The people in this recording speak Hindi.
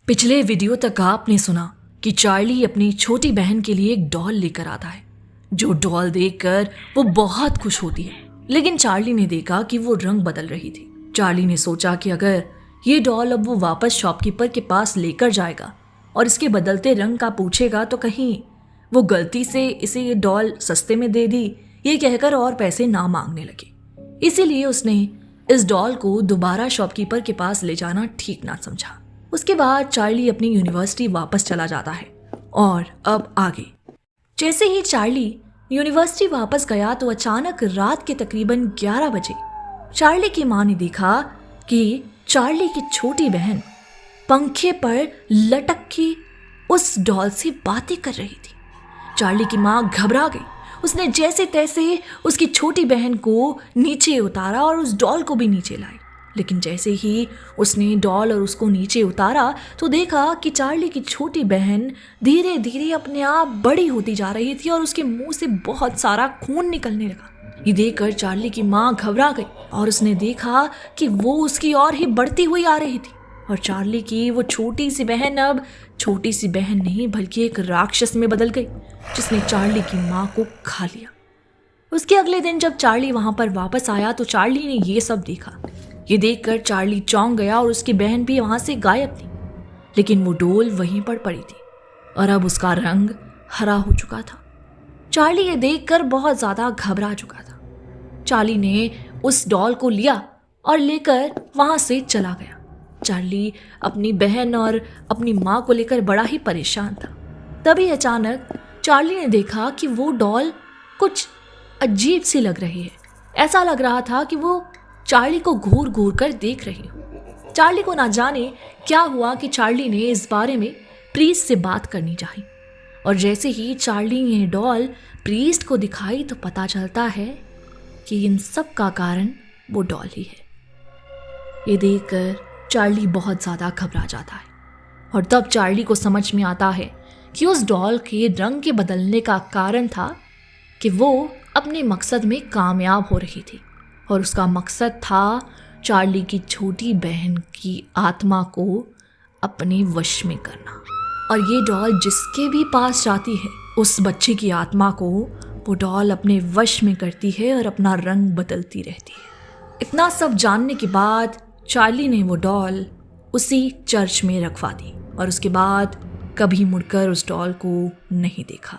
पिछले वीडियो तक आपने सुना कि चार्ली अपनी छोटी बहन के लिए एक डॉल लेकर आता है। जो डॉल देखकर वो बहुत खुश होती है, लेकिन चार्ली ने देखा कि वो रंग बदल रही थी। चार्ली ने सोचा कि अगर ये डॉल अब वो वापस शॉपकीपर के पास लेकर जाएगा और इसके बदलते रंग का पूछेगा तो कहीं वो गलती से इसे ये डॉल सस्ते में दे दी, ये कहकर और पैसे ना मांगने लगे। इसीलिए उसने इस डॉल को दोबारा शॉपकीपर के पास ले जाना ठीक ना समझा। उसके बाद चार्ली अपनी यूनिवर्सिटी वापस चला जाता है। और अब आगे, जैसे ही चार्ली यूनिवर्सिटी वापस गया तो अचानक रात के तकरीबन 11 बजे चार्ली की माँ ने देखा कि चार्ली की छोटी बहन पंखे पर लटक के उस डॉल से बातें कर रही थी। चार्ली की माँ घबरा गई। उसने जैसे तैसे उसकी छोटी बहन को नीचे उतारा और उस डॉल को भी नीचे लाई। लेकिन जैसे ही उसने डॉल और उसको नीचे उतारा तो देखा कि चार्ली की छोटी बहन धीरे धीरे अपने आप बड़ी होती जा रही थी और उसके मुंह से बहुत सारा खून निकलने लगा। ये देखकर चार्ली की माँ घबरा गई और उसने देखा कि वो उसकी ओर ही बढ़ती हुई आ रही थी और चार्ली की वो छोटी सी बहन अब छोटी सी बहन नहीं बल्कि एक राक्षस में बदल गई, जिसने चार्ली की माँ को खा लिया। उसके अगले दिन जब चार्ली वहां पर वापस आया तो चार्ली ने ये सब देखा। ये देखकर चार्ली चौंक गया और उसकी बहन भी वहां से गायब थी, लेकिन वो डॉल वहीं पर पड़ी थी और अब उसका रंग हरा हो चुका था। चार्ली ये देखकर बहुत ज्यादा घबरा चुका था। चार्ली ने उस डॉल को लिया और लेकर वहां से चला गया। चार्ली अपनी बहन और अपनी माँ को लेकर बड़ा ही परेशान था। तभी अचानक चार्ली ने देखा कि वो डॉल कुछ अजीब सी लग रही है। ऐसा लग रहा था कि वो चार्ली को घूर घूर कर देख रही हो। चार्ली को ना जाने क्या हुआ कि चार्ली ने इस बारे में प्रीस्ट से बात करनी चाहिए और जैसे ही चार्ली ये डॉल प्रीस्ट को दिखाई तो पता चलता है कि इन सब का कारण वो डॉल ही है। ये देखकर चार्ली बहुत ज़्यादा घबरा जाता है और तब चार्ली को समझ में आता है कि उस डॉल के रंग के बदलने का कारण था कि वो अपने मकसद में कामयाब हो रही थी और उसका मकसद था चार्ली की छोटी बहन की आत्मा को अपने वश में करना। और ये डॉल जिसके भी पास जाती है उस बच्चे की आत्मा को वो डॉल अपने वश में करती है और अपना रंग बदलती रहती है। इतना सब जानने के बाद चार्ली ने वो डॉल उसी चर्च में रखवा दी और उसके बाद कभी मुड़कर उस डॉल को नहीं देखा।